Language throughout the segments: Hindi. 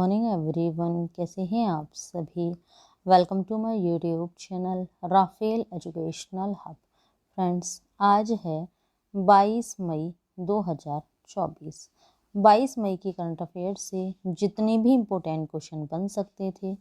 मॉर्निंग एवरीवन, कैसे हैं आप सभी। Welcome to my YouTube channel Rafale Educational Hub. Friends, आज है 22 मई 2024। 22 मई की करंट अफेयर से जितने भी इम्पोर्टेंट क्वेश्चन बन सकते थे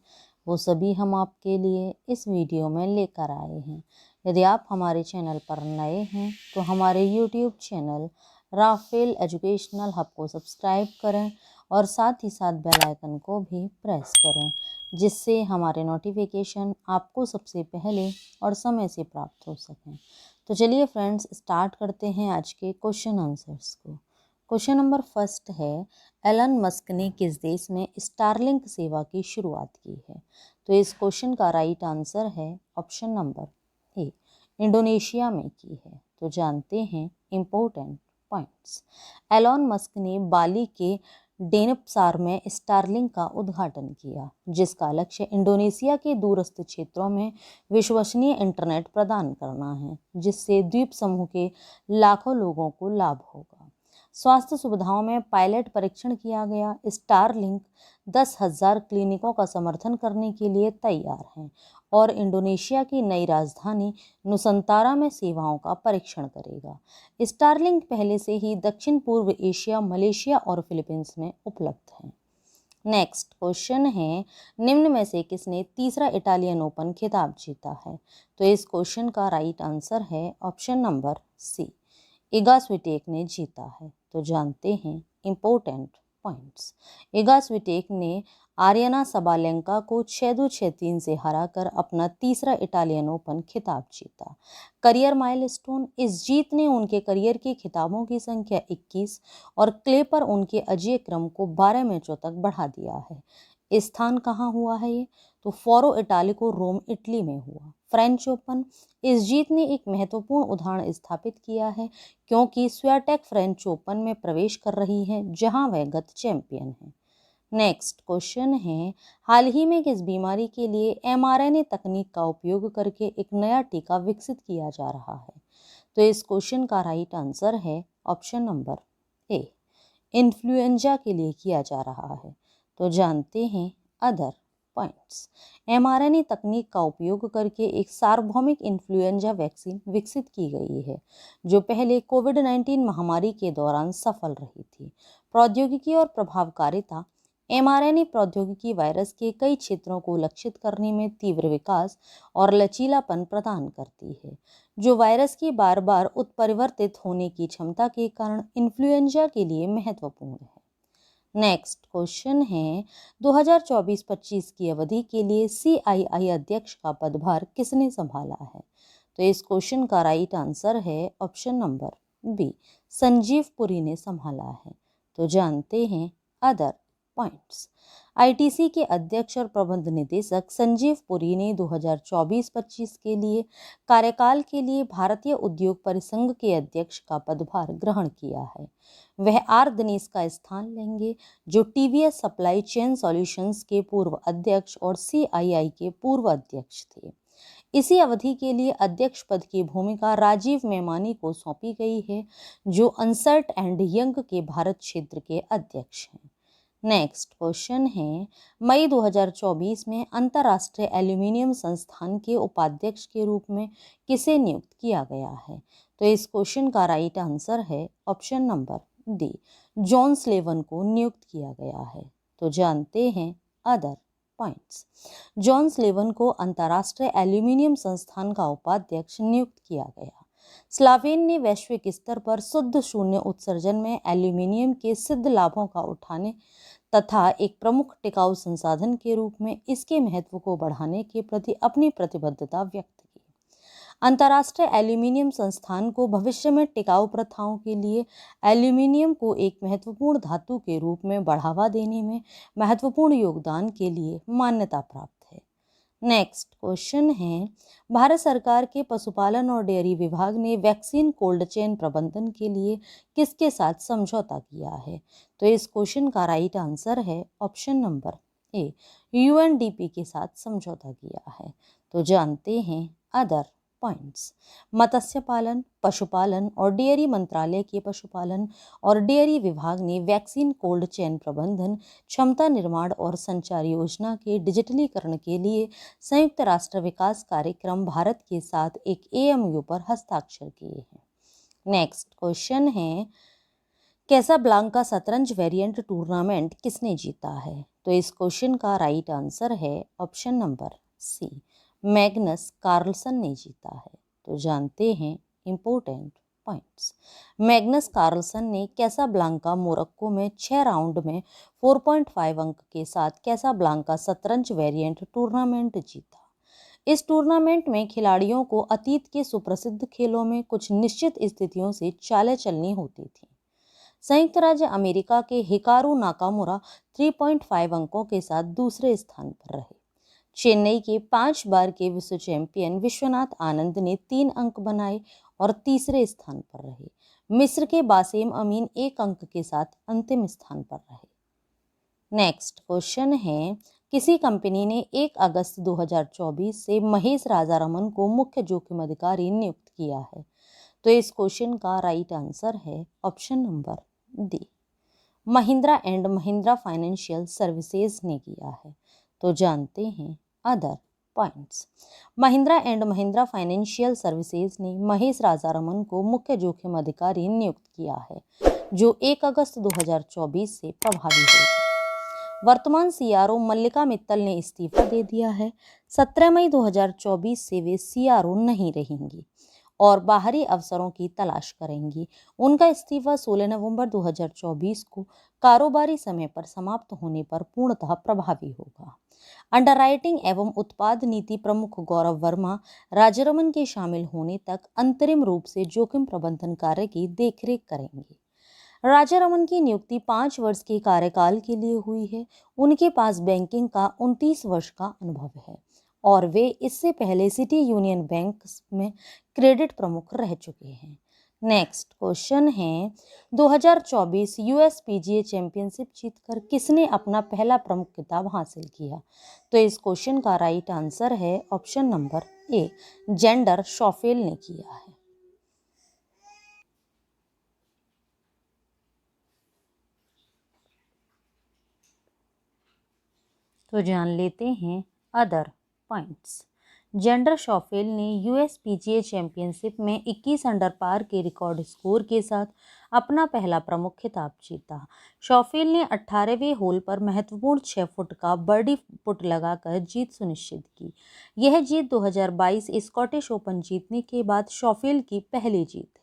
वो सभी हम आपके लिए इस वीडियो में लेकर आए हैं। यदि आप हमारे चैनल पर नए हैं तो हमारे YouTube channel Rafale Educational Hub को सब्सक्राइब करें और साथ ही साथ बेल आइकन को भी प्रेस करें, जिससे हमारे नोटिफिकेशन आपको सबसे पहले और समय से प्राप्त हो सकें। तो चलिए फ्रेंड्स, स्टार्ट करते हैं आज के क्वेश्चन आंसर्स को। क्वेश्चन नंबर फर्स्ट है, एलन मस्क ने किस देश में स्टारलिंक सेवा की शुरुआत की है। तो इस क्वेश्चन का राइट आंसर है ऑप्शन नंबर ए, इंडोनेशिया में की है। तो जानते हैं इम्पोर्टेंट पॉइंट्स। एलन मस्क ने बाली के डेनपसार में स्टारलिंक का उद्घाटन किया, जिसका लक्ष्य इंडोनेशिया के दूरस्थ क्षेत्रों में विश्वसनीय इंटरनेट प्रदान करना है, जिससे द्वीप समूह के लाखों लोगों को लाभ होगा। स्वास्थ्य सुविधाओं में पायलट परीक्षण किया गया। स्टारलिंक 10,000 क्लिनिकों का समर्थन करने के लिए तैयार है और इंडोनेशिया की नई राजधानी नुसंतारा में सेवाओं का परीक्षण करेगा। स्टारलिंक पहले से ही दक्षिण पूर्व एशिया, मलेशिया और फिलीपींस में उपलब्ध है। नेक्स्ट क्वेश्चन है, निम्न में से किसने तीसरा इटालियन ओपन खिताब जीता है। तो इस क्वेश्चन का राइट आंसर है option number C, Iga Swiatek ने जीता है। तो जानते हैं इम्पोर्टेंट पॉइंट्स। इगा स्विटेक ने आर्यना सबालेंका को 6-2, 6-3 से हराकर अपना तीसरा इटालियन ओपन खिताब जीता। करियर माइलस्टोन, इस जीत ने उनके करियर के खिताबों की संख्या 21 और क्ले पर उनके अजेय क्रम को 12 मैचों तक बढ़ा दिया है। स्थान कहाँ हुआ है ये, तो फोरो इटालिको, रोम, इटली में हुआ। फ्रेंच ओपन, इस जीत ने एक महत्वपूर्ण उदाहरण स्थापित किया है, क्योंकि स्वियाटेक फ्रेंच ओपन में प्रवेश कर रही है, जहां वह गत चैंपियन है। नेक्स्ट क्वेश्चन है, हाल ही में किस बीमारी के लिए mRNA तकनीक का उपयोग करके एक नया टीका विकसित किया जा रहा है। तो इस क्वेश्चन का राइट आंसर है ऑप्शन नंबर ए, इन्फ्लुएंजा के लिए किया जा रहा है। तो जानते हैं अदर पॉइंट्स। mRNA तकनीक का उपयोग करके एक सार्वभौमिक इन्फ्लुएंजा वैक्सीन विकसित की गई है, जो पहले कोविड-19 महामारी के दौरान सफल रही थी। प्रौद्योगिकी और प्रभावकारिता, mRNA प्रौद्योगिकी वायरस के कई क्षेत्रों को लक्षित करने में तीव्र विकास और लचीलापन प्रदान करती है, जो वायरस की बार बार उत्परिवर्तित होने की क्षमता के कारण इन्फ्लुएंजा के लिए महत्वपूर्ण है। नेक्स्ट क्वेश्चन है, 2024-25 की अवधि के लिए CII अध्यक्ष का पदभार किसने संभाला है। तो इस क्वेश्चन का राइट आंसर है option number B, Sanjeev Puri ने संभाला है। तो जानते हैं अदर पॉइंट्स। ITC के अध्यक्ष और प्रबंध निदेशक संजीव पुरी ने 2024-25 के लिए कार्यकाल के लिए भारतीय उद्योग परिसंघ के अध्यक्ष का पदभार ग्रहण किया है। वह आर दिनेश का स्थान लेंगे, जो TVS सप्लाई चेन सॉल्यूशंस के पूर्व अध्यक्ष और CII के पूर्व अध्यक्ष थे। इसी अवधि के लिए अध्यक्ष पद की भूमिका राजीव मेमानी को सौंपी गई है, जो अंसर्ट एंड यंग के भारत क्षेत्र के अध्यक्ष हैं। नेक्स्ट क्वेश्चन है, मई 2024 में अंतर्राष्ट्रीय एल्यूमिनियम संस्थान के उपाध्यक्ष के रूप में किसे नियुक्त किया गया है। तो इस क्वेश्चन का राइट आंसर है ऑप्शन नंबर डी, जॉन स्लेवन को नियुक्त किया गया है। तो जानते हैं अदर पॉइंट्स। जॉन स्लेवन को अंतर्राष्ट्रीय एल्यूमिनियम संस्थान का उपाध्यक्ष नियुक्त किया गया। स्लावेन ने वैश्विक स्तर पर शुद्ध शून्य उत्सर्जन में एल्यूमिनियम के सिद्ध लाभों का उठाने तथा एक प्रमुख टिकाऊ संसाधन के रूप में इसके महत्व को बढ़ाने के प्रति अपनी प्रतिबद्धता व्यक्त की। अंतर्राष्ट्रीय एल्यूमिनियम संस्थान को भविष्य में टिकाऊ प्रथाओं के लिए एल्यूमिनियम को एक महत्वपूर्ण धातु के रूप में बढ़ावा देने में महत्वपूर्ण योगदान के लिए मान्यता प्राप्त है। नेक्स्ट क्वेश्चन है, भारत सरकार के पशुपालन और डेयरी विभाग ने वैक्सीन कोल्ड चेन प्रबंधन के लिए किसके साथ समझौता किया है। तो इस क्वेश्चन का राइट आंसर है ऑप्शन नंबर ए, UNDP के साथ समझौता किया है। तो जानते हैं अदर पॉइंट्स। मत्स्य पालन, पशुपालन और डेयरी मंत्रालय के पशुपालन और डेयरी विभाग ने वैक्सीन कोल्ड चेन प्रबंधन, क्षमता निर्माण और संचार योजना के डिजिटलीकरण के लिए संयुक्त राष्ट्र विकास कार्यक्रम भारत के साथ एक एमओयू पर हस्ताक्षर किए हैं। नेक्स्ट क्वेश्चन है, कैसाब्लांका शतरंज वेरिएंट टूर्नामेंट किसने जीता है? तो इस क्वेश्चन का राइट आंसर है option number C, Magnus Carlsen ने जीता है। तो जानते हैं इंपॉर्टेंट पॉइंट्स। मैग्नस कार्लसन ने कैसाब्लांका मोरक्को में 6 राउंड में 4.5 अंक के साथ कैसाब्लांका शतरंज वेरिएंट टूर्नामेंट जीता। इस टूर्नामेंट में खिलाड़ियों को अतीत के सुप्रसिद्ध खेलों में कुछ निश्चित स्थितियों से चालें चलनी होती थी। संयुक्त राज्य अमेरिका के हिकारू नाकामुरा 3.5 अंकों के साथ दूसरे स्थान पर रहे। चेन्नई के 5 बार के विश्व चैंपियन विश्वनाथ आनंद ने 3 अंक बनाए और तीसरे स्थान पर रहे। मिस्र के बासेम अमीन 1 अंक के साथ अंतिम स्थान पर रहे। नेक्स्ट क्वेश्चन है, किसी कंपनी ने 1 अगस्त 2024 से महेश राजारमन को मुख्य जोखिम अधिकारी नियुक्त किया है? तो इस क्वेश्चन का राइट आंसर है option number D, Mahindra and Mahindra financial services ने किया है। तो जानते हैं other points. Mahindra and Mahindra financial services ने महेश राजारमन को मुख्य जोखिम अधिकारी नियुक्त किया है, जो 1 अगस्त 2024 से प्रभावी होगा। वर्तमान सीआरओ मल्लिका मित्तल ने इस्तीफा दे दिया है। 17 मई 2024 से वे सीआरओ नहीं रहेंगी और बाहरी अवसरों की तलाश करेंगी। उनका इस्तीफा 16 नवंबर 2024 को कारोबारी समय पर समाप्त होने पर पूर्णतः प्रभावी होगा। अंडरराइटिंग एवं उत्पाद नीति प्रमुख गौरव वर्मा राजारमन के शामिल होने तक अंतरिम रूप से जोखिम प्रबंधन कार्य की देखरेख करेंगे। राजारमन की नियुक्ति 5 वर्ष के कार्यकाल के लिए हुई है। उनके पास बैंकिंग का 29 वर्ष का अनुभव है और वे इससे पहले सिटी यूनियन बैंक में क्रेडिट प्रमुख रह चुके हैं। नेक्स्ट क्वेश्चन है, 2024 यूएस पीजीए चैंपियनशिप जीतकर किसने अपना पहला प्रमुख खिताब हासिल किया? तो इस क्वेश्चन का राइट आंसर है ऑप्शन नंबर ए, जेंडर शॉफेल ने किया है। तो जान लेते हैं अदर पॉइंट्स। जेंडर शॉफेल ने यूएस पीजीए चैंपियनशिप में 21 अंडर पार के रिकॉर्ड स्कोर के साथ अपना पहला प्रमुख खिताब जीता। शॉफेल ने 18वें होल पर महत्वपूर्ण 6 फुट का बर्डी पुट लगाकर जीत सुनिश्चित की। यह जीत 2022 स्कॉटिश ओपन जीतने के बाद शॉफेल की पहली जीत है।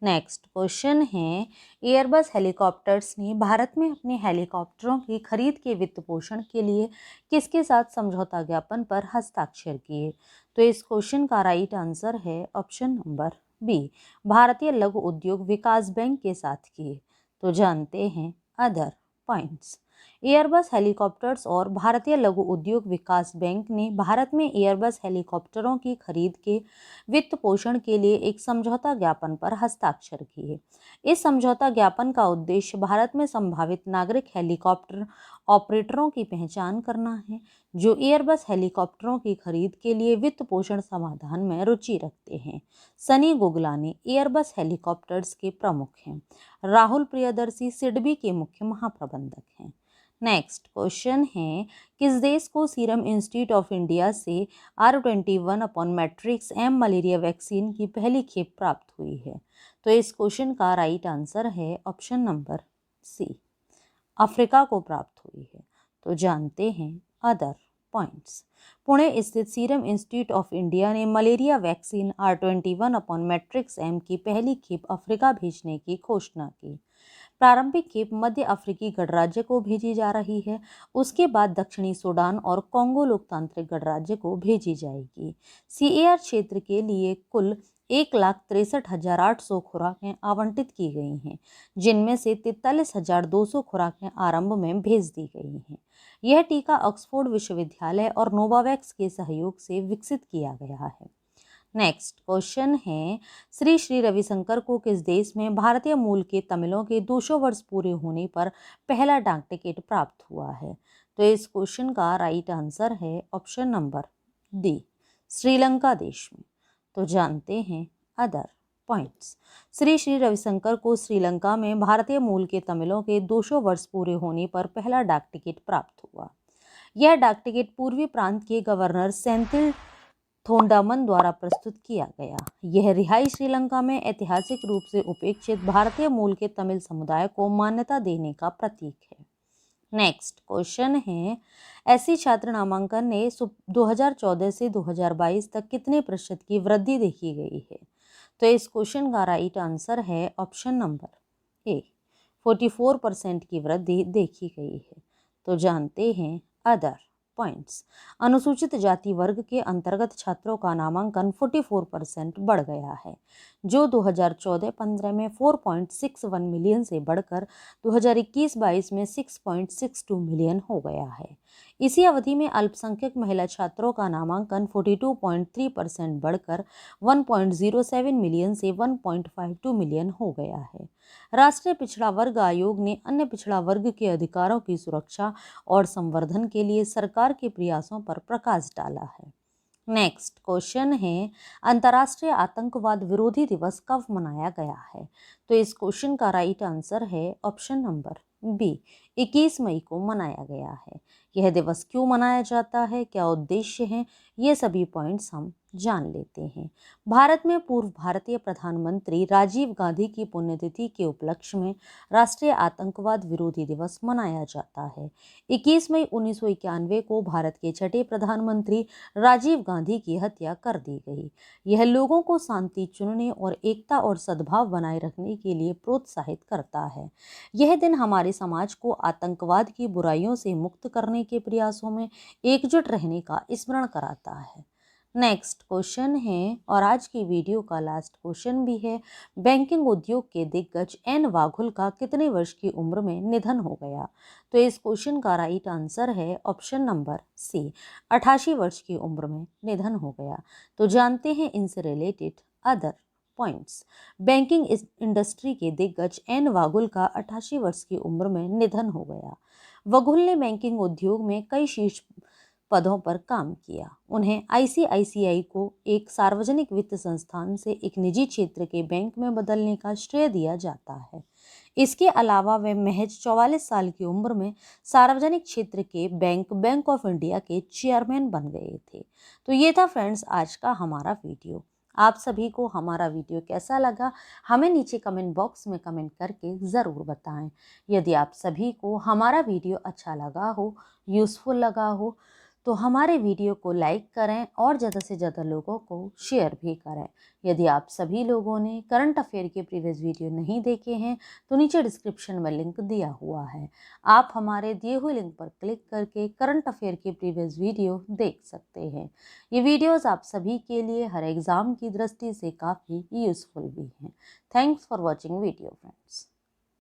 नेक्स्ट क्वेश्चन है, एयरबस हेलीकॉप्टर्स ने भारत में अपने हेलीकॉप्टरों की खरीद के वित्त पोषण के लिए किसके साथ समझौता ज्ञापन पर हस्ताक्षर किए? तो इस क्वेश्चन का राइट आंसर है ऑप्शन नंबर बी, भारतीय लघु उद्योग विकास बैंक के साथ किए। तो जानते हैं अदर पॉइंट्स। एयरबस हेलीकॉप्टर्स और भारतीय लघु उद्योग विकास बैंक ने भारत में एयरबस हेलीकॉप्टरों की खरीद के वित्त पोषण के लिए एक समझौता ज्ञापन पर हस्ताक्षर किए। इस समझौता ज्ञापन का उद्देश्य भारत में संभावित नागरिक हेलीकॉप्टर ऑपरेटरों की पहचान करना है, जो एयरबस हेलीकॉप्टरों की खरीद के लिए वित्त पोषण समाधान में रुचि रखते हैं। सनी गुगलानी एयरबस हेलीकॉप्टर्स के प्रमुख हैं। राहुल प्रियदर्शी सिडबी के मुख्य महाप्रबंधक हैं। नेक्स्ट क्वेश्चन है, किस देश को सीरम इंस्टीट्यूट ऑफ इंडिया से R21/मैट्रिक्स एम मलेरिया वैक्सीन की पहली खेप प्राप्त हुई है? तो इस क्वेश्चन का राइट आंसर है ऑप्शन नंबर सी, अफ्रीका को प्राप्त हुई है। तो जानते हैं अदर पॉइंट्स। पुणे स्थित सीरम इंस्टीट्यूट ऑफ इंडिया ने मलेरिया वैक्सीन R21/मैट्रिक्स एम की पहली खेप अफ्रीका भेजने की घोषणा की। प्रारंभिक खेप मध्य अफ्रीकी गणराज्य को भेजी जा रही है, उसके बाद दक्षिणी सूडान और कॉन्गो लोकतांत्रिक गणराज्य को भेजी जाएगी। सीएआर क्षेत्र के लिए कुल 1,63,800 खुराकें आवंटित की गई हैं, जिनमें से 43,200 खुराकें आरंभ में भेज दी गई हैं। यह टीका ऑक्सफोर्ड विश्वविद्यालय और नोवावैक्स के सहयोग से विकसित किया गया है। नेक्स्ट क्वेश्चन है, श्री श्री रविशंकर को किस देश में भारतीय मूल के तमिलों के 200 वर्ष पूरे होने पर पहला डाक टिकट प्राप्त हुआ है? तो इस क्वेश्चन का राइट आंसर है ऑप्शन नंबर डी, श्रीलंका देश में। तो जानते हैं अदर पॉइंट्स। श्री श्री रविशंकर को श्रीलंका में भारतीय मूल के तमिलों के 200 वर्ष पूरे होने पर पहला डाक टिकट प्राप्त हुआ। यह डाक टिकट पूर्वी प्रांत के गवर्नर सेंथिल थोंडामन द्वारा प्रस्तुत किया गया। यह रिहाई श्रीलंका में ऐतिहासिक रूप से उपेक्षित भारतीय मूल के तमिल समुदाय को मान्यता देने का प्रतीक है। नेक्स्ट क्वेश्चन है, ऐसी छात्र नामांकन ने 2014 से 2022 तक कितने प्रतिशत की वृद्धि देखी गई है? तो इस क्वेश्चन का राइट आंसर है ऑप्शन नंबर ए, 44% की वृद्धि देखी गई है। तो जानते हैं अदर पॉइंट्स। अनुसूचित जाति वर्ग के अंतर्गत छात्रों का नामांकन 44% बढ़ गया है, जो 2014-15 में 4.61 मिलियन से बढ़कर 2021-22 में 6.62 मिलियन हो गया है। इसी अवधि में अल्पसंख्यक महिला छात्रों का नामांकन 42.3% बढ़कर 1.07 मिलियन से 1.52 मिलियन हो गया है। राष्ट्रीय पिछड़ा वर्ग आयोग ने अन्य पिछड़ा वर्ग के अधिकारों की सुरक्षा और संवर्धन के लिए सरकार के प्रयासों पर प्रकाश डाला है। नेक्स्ट क्वेश्चन है, अंतर्राष्ट्रीय आतंकवाद विरोधी दिवस कब मनाया गया है? तो इस क्वेश्चन का राइट आंसर है ऑप्शन नंबर बी, 21 मई को मनाया गया है। यह दिवस क्यों मनाया जाता है, क्या उद्देश्य है, ये सभी पॉइंट्स हम जान लेते हैं। भारत में पूर्व भारतीय प्रधानमंत्री राजीव गांधी की पुण्यतिथि के उपलक्ष्य में राष्ट्रीय आतंकवाद विरोधी दिवस मनाया जाता है। 21 मई 1991 को भारत के छठे प्रधानमंत्री राजीव गांधी की हत्या कर दी गई। यह लोगों को शांति चुनने और एकता और सद्भाव बनाए रखने के लिए प्रोत्साहित करता है। यह दिन हमारे समाज को आतंकवाद की बुराइयों से मुक्त करने के प्रयासों में एकजुट रहने का स्मरण कराता है। नेक्स्ट क्वेश्चन है, और आज की वीडियो का लास्ट क्वेश्चन भी है, बैंकिंग उद्योग के दिग्गज एन वाघुल का कितने वर्ष की उम्र में निधन हो गया? तो इस क्वेश्चन का राइट आंसर है ऑप्शन नंबर सी, 88 वर्ष की उम्र में निधन हो गया। तो जानते हैं इनसे related other points. Banking industry के दिग्गज एन वाघुल का 88 वर्ष की उम्र में निधन हो गया। वाघुल ने बैंकिंग उद्योग में कई शीर्ष पदों पर काम किया। उन्हें आईसीआईसीआई को एक सार्वजनिक वित्त संस्थान से एक निजी क्षेत्र के बैंक में बदलने का श्रेय दिया जाता है। इसके अलावा वे महज 44 साल की उम्र में सार्वजनिक क्षेत्र के बैंक ऑफ इंडिया के चेयरमैन बन गए थे। तो ये था फ्रेंड्स आज का हमारा वीडियो। आप सभी को हमारा वीडियो कैसा लगा हमें नीचे कमेंट बॉक्स में कमेंट करके ज़रूर बताएं। यदि आप सभी को हमारा वीडियो अच्छा लगा हो, यूज़फुल लगा हो, तो हमारे वीडियो को लाइक करें और ज़्यादा से ज़्यादा लोगों को शेयर भी करें। यदि आप सभी लोगों ने करंट अफेयर के प्रीवियस वीडियो नहीं देखे हैं तो नीचे डिस्क्रिप्शन में लिंक दिया हुआ है, आप हमारे दिए हुए लिंक पर क्लिक करके करंट अफेयर के प्रीवियस वीडियो देख सकते हैं। ये वीडियोज़ आप सभी के लिए हर एग्ज़ाम की दृष्टि से काफ़ी यूज़फुल भी हैं। Thanks for watching video friends.